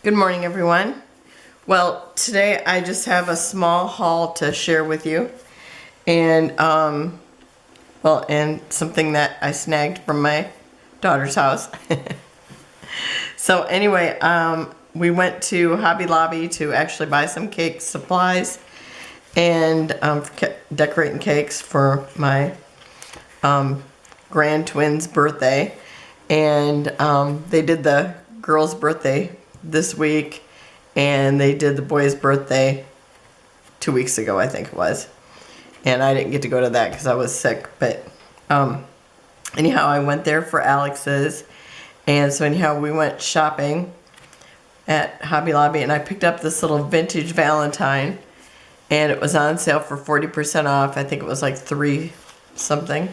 Good morning, everyone. Well, today I just have a small haul to share with you, and and something that I snagged from my daughter's house. So anyway, we went to Hobby Lobby to actually buy some cake supplies and decorating cakes for my grand twins' birthday, and they did the girl's birthday this week, and they did the boy's birthday 2 weeks ago, I think it was. And I didn't get to go to that because I was sick. But anyhow, I went there for Alex's. And so anyhow, we went shopping at Hobby Lobby, and I picked up this little vintage Valentine, and it was on sale for 40% off. I think it was like $3 something.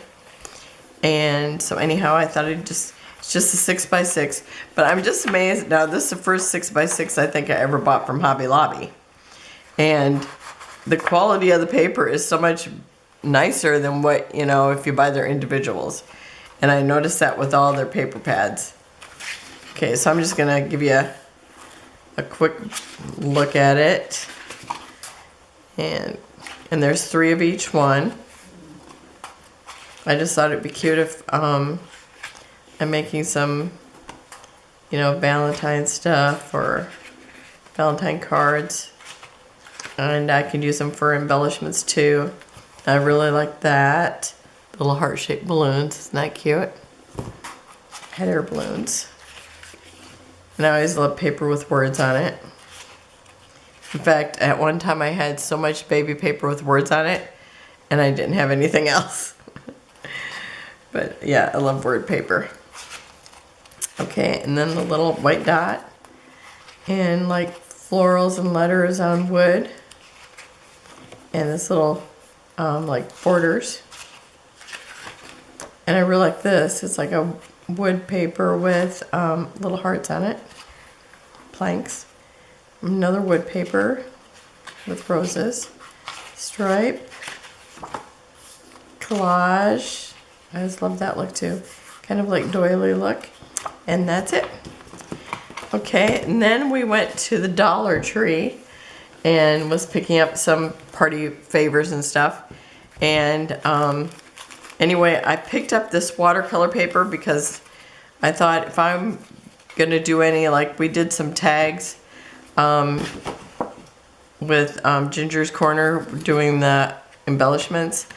And so anyhow, I thought it's just a 6x6, but I'm just amazed. Now, this is the first 6x6 I think I ever bought from Hobby Lobby. And the quality of the paper is so much nicer than what, if you buy their individuals. And I noticed that with all their paper pads. Okay, so I'm just gonna give you a quick look at it. And there's 3 of each one. I just thought it'd be cute if I'm making some, Valentine stuff or Valentine cards. And I can use them for embellishments too. I really like that. Little heart-shaped balloons. Isn't that cute? Head air balloons. And I always love paper with words on it. In fact, at one time I had so much baby paper with words on it, and I didn't have anything else. But yeah, I love word paper. Okay, and then the little white dot, and like florals and letters on wood, and this little like borders. And I really like this. It's like a wood paper with little hearts on it, planks. Another wood paper with roses, stripe, collage. I just love that look too. Kind of like doily look. And that's it. Okay, and then we went to the Dollar Tree and was picking up some party favors and stuff. And anyway, I picked up this watercolor paper because I thought if I'm gonna do any, like we did some tags with Ginger's Corner doing the embellishments.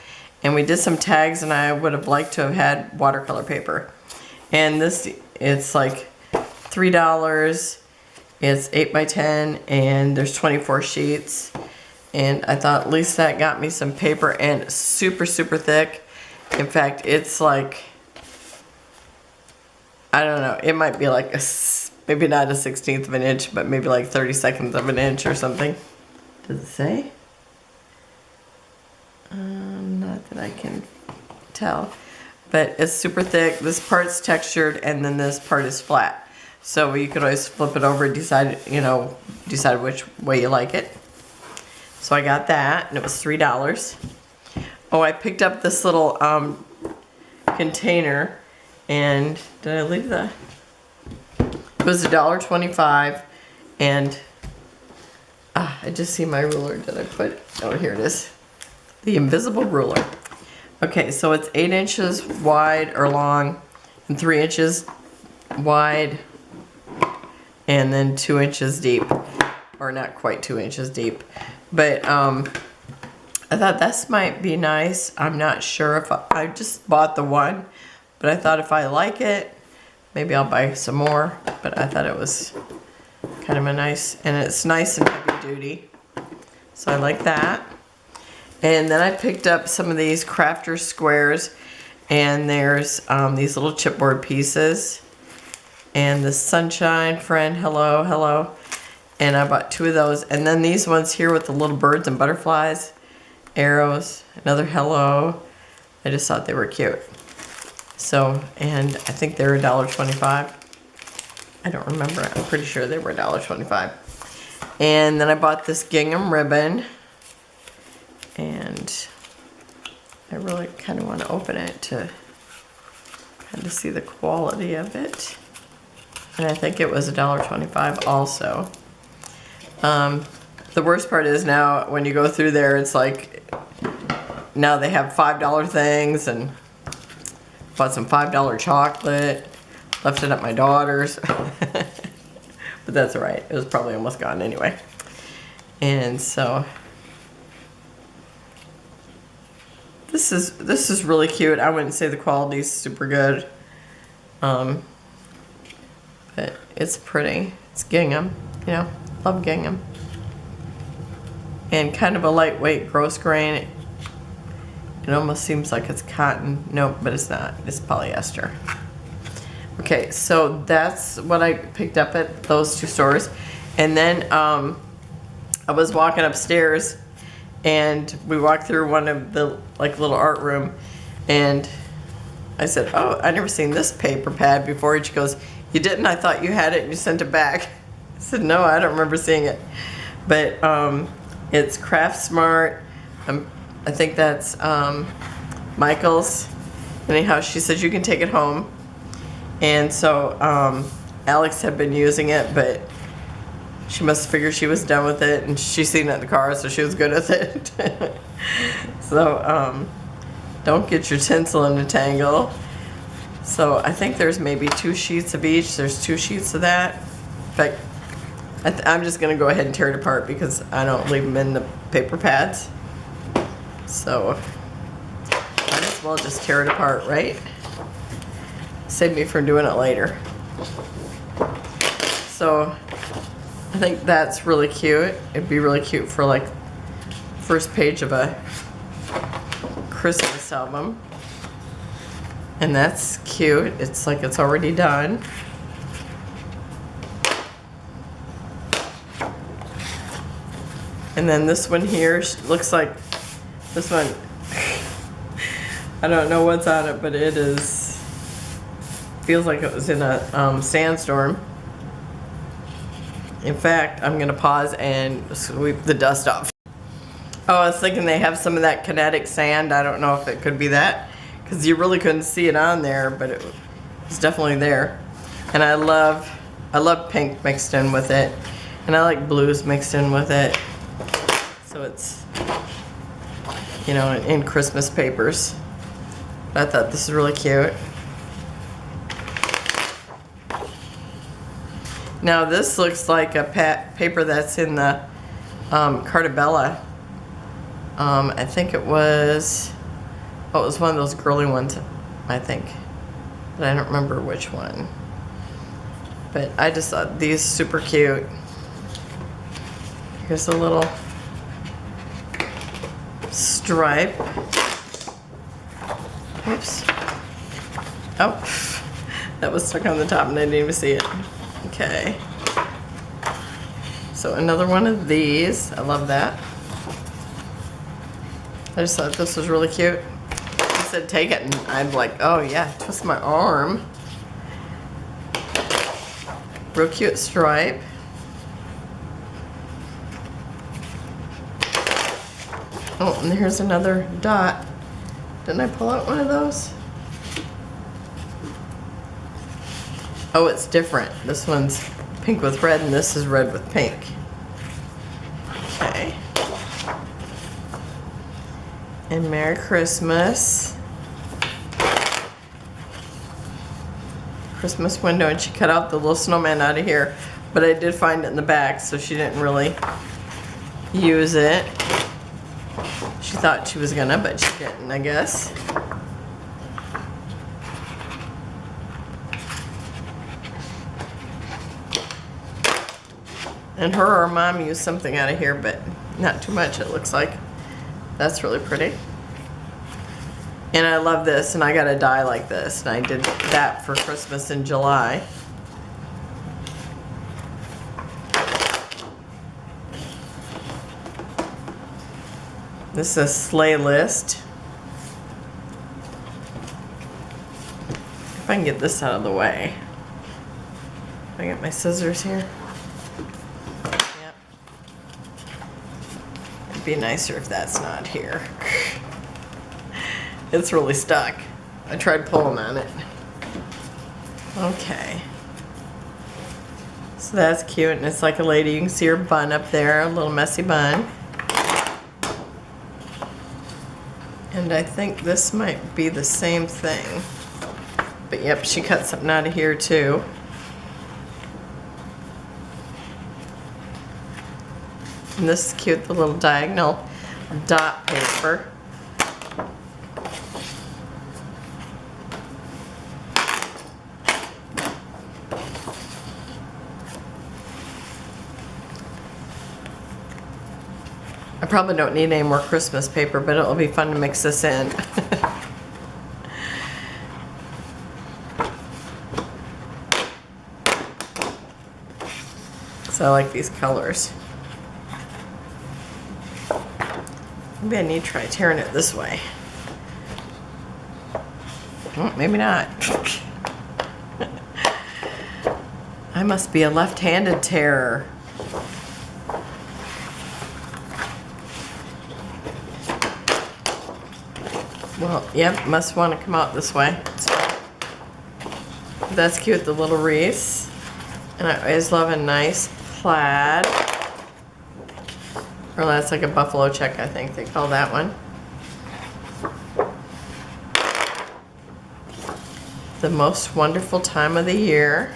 And we did some tags, and I would have liked to have had watercolor paper. And this, it's like $3. It's 8x10, and there's 24 sheets. And I thought at least that got me some paper, and super, super thick. In fact, it's like, I don't know, it might be like maybe not a 1/16 of an inch, but maybe like 32nds of an inch or something. Does it say? Not that I can tell, but it's super thick. This part's textured, and then this part is flat. So you could always flip it over and decide which way you like it. So I got that, and it was $3. Oh, I picked up this little container, and did I leave the? It was $1.25, and I just see my ruler. Did I put? Oh, here it is. The invisible ruler. Okay, so it's 8 inches wide or long, and 3 inches wide, and then 2 inches deep, or not quite 2 inches deep. But I thought this might be nice. I'm not sure if I just bought the one, but I thought if I like it, maybe I'll buy some more. But I thought it was kind of a nice, and it's nice and heavy duty, so I like that. And then I picked up some of these crafter squares, and there's these little chipboard pieces, and the sunshine friend, hello, hello. And I bought 2 of those, and then these ones here with the little birds and butterflies, arrows, another hello. I just thought they were cute. So, and I think they were $1.25. I don't remember. I'm pretty sure they were $1.25. And then I bought this gingham ribbon. And I really kind of want to open it to kind of see the quality of it. And I think it was $1.25 also. The worst part is now when you go through there, it's like, now they have $5 things, and bought some $5 chocolate, left it at my daughter's. But that's all right. It was probably almost gone anyway. And so this is really cute. I wouldn't say the quality is super good. But it's pretty. It's gingham, you know, love gingham. And kind of a lightweight gross grain. It almost seems like it's cotton. Nope, but it's not. It's polyester. Okay, so that's what I picked up at those two stores. And then I was walking upstairs, and we walked through one of the like little art room, and I said, "Oh, I never seen this paper pad before." And she goes, "You didn't? I thought you had it and you sent it back." I said, "No, I don't remember seeing it." But it's Craft Smart. I think that's Michael's. Anyhow, she said you can take it home. And so Alex had been using it, but she must have figured she was done with it, and she's seen it in the car, so she was good with it. So don't get your tinsel in a tangle. So I think there's maybe 2 sheets of each. There's 2 sheets of that. In fact, I'm just going to go ahead and tear it apart because I don't leave them in the paper pads. So might as well just tear it apart, right? Save me from doing it later. So I think that's really cute. It'd be really cute for like first page of a Christmas album. And that's cute. It's like it's already done. And then this one here looks like this one. I don't know what's on it, but it is, feels like it was in a sandstorm. In fact, I'm gonna pause and sweep the dust off. Oh, I was thinking they have some of that kinetic sand. I don't know if it could be that, because you really couldn't see it on there, but it was definitely there. And I love pink mixed in with it, and I like blues mixed in with it. So it's, you know, in Christmas papers. I thought this is really cute. Now this looks like a paper that's in the Cartabella. I think it was, oh, it was one of those girly ones, I think. But I don't remember which one. But I just thought these super cute. Here's a little stripe. Oops. Oh, that was stuck on the top and I didn't even see it. Okay. So another one of these. I love that. I just thought this was really cute. He said take it, and I'm like, oh yeah, twist my arm. Real cute stripe. Oh, and here's another dot. Didn't I pull out one of those? Oh, it's different. This one's pink with red, and this is red with pink. Okay. And Merry Christmas. Christmas window, and she cut out the little snowman out of here, but I did find it in the back, so she didn't really use it. She thought she was gonna, but she didn't, I guess. And her or mom used something out of here, but not too much, it looks like. That's really pretty. And I love this, and I got a die like this, and I did that for Christmas in July. This is a sleigh list. If I can get this out of the way. If I get my scissors here. Yep. It'd be nicer if that's not here. It's really stuck. I tried pulling on it. Okay. So that's cute, and it's like a lady. You can see her bun up there, a little messy bun. And I think this might be the same thing. But yep, she cut something out of here too. And this is cute, the little diagonal dot paper. I probably don't need any more Christmas paper, but it'll be fun to mix this in. So I like these colors. Maybe I need to try tearing it this way. Well, maybe not. I must be a left-handed tearer. Well, yep, must want to come out this way. That's cute, the little wreaths. And I always love a nice plaid. Or that's like a buffalo check, I think they call that one. The most wonderful time of the year.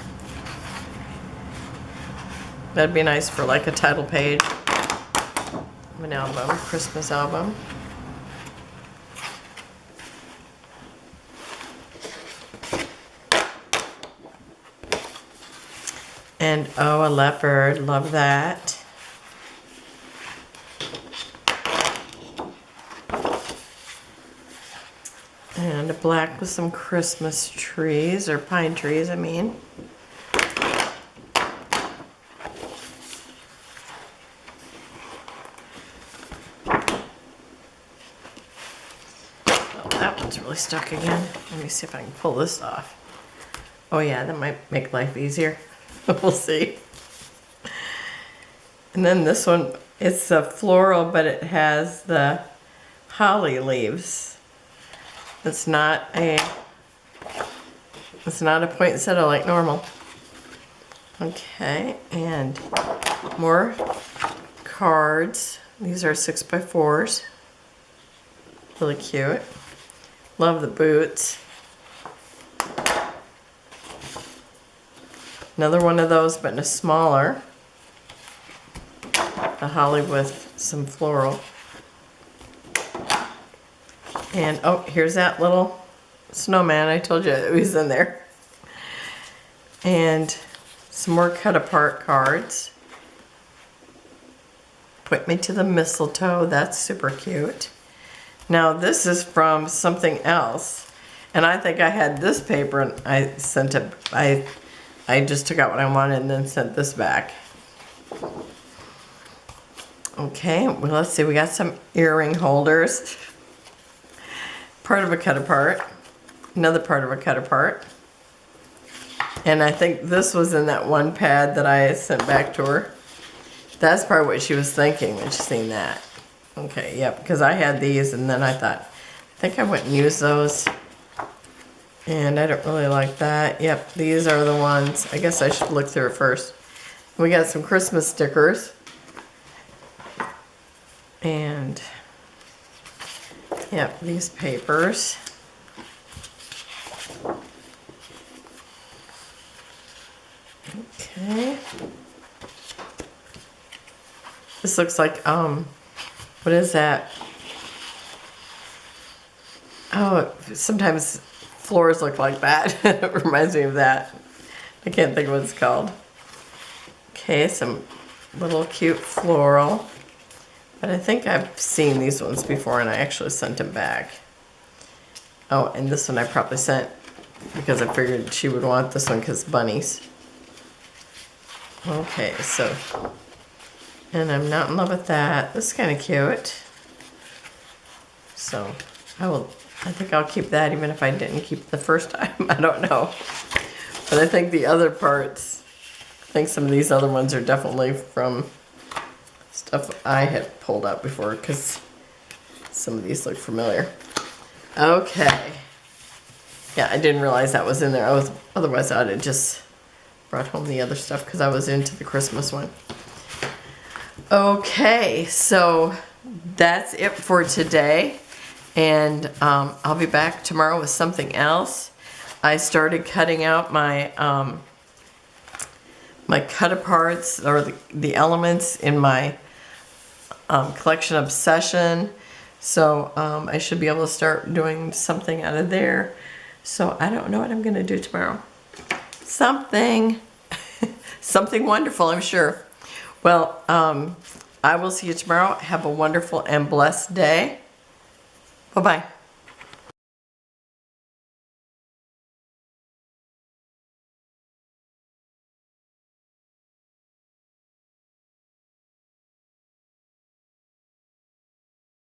That'd be nice for like a title page of an album, Christmas album. And oh, a leopard, love that. And a black with some Christmas trees, or pine trees, I mean. Oh, that one's really stuck again. Let me see if I can pull this off. Oh yeah, that might make life easier. We'll see. And then this one, it's a floral, but it has the holly leaves. It's not a poinsettia like normal. Okay, and more cards. These are 6x4s. Really cute. Love the boots. Another one of those, but in a smaller. A holly with some floral. And oh, here's that little snowman. I told you it was in there. And some more cut apart cards. Put me to the mistletoe. That's super cute. Now this is from something else. And I think I had this paper and I sent it. I just took out what I wanted and then sent this back. Okay, well let's see. We got some earring holders. Part of a cut apart. Another part of a cut apart. And I think this was in that one pad that I sent back to her. That's probably what she was thinking when she seen that. Okay, yep, because I had these and then I thought, I think I went and used those. And I don't really like that. Yep, these are the ones. I guess I should look through it first. We got some Christmas stickers. And, yep, these papers. Okay. This looks like, what is that? Oh, sometimes floors look like that. It reminds me of that. I can't think of what it's called. Okay, some little cute floral. But I think I've seen these ones before and I actually sent them back. Oh, and this one I probably sent because I figured she would want this one because bunnies. Okay, so, and I'm not in love with that. This is kind of cute. So, I think I'll keep that even if I didn't keep the first time. I don't know. But I think the other parts, I think some of these other ones are definitely from stuff I had pulled out before because some of these look familiar. Okay. Yeah, I didn't realize that was in there. Otherwise I would have just brought home the other stuff because I was into the Christmas one. Okay, so that's it for today. And I'll be back tomorrow with something else. I started cutting out my my cut-aparts, or the elements in my collection Obsession. So I should be able to start doing something out of there. So I don't know what I'm going to do tomorrow. Something. Something wonderful, I'm sure. Well, I will see you tomorrow. Have a wonderful and blessed day. Bye-bye.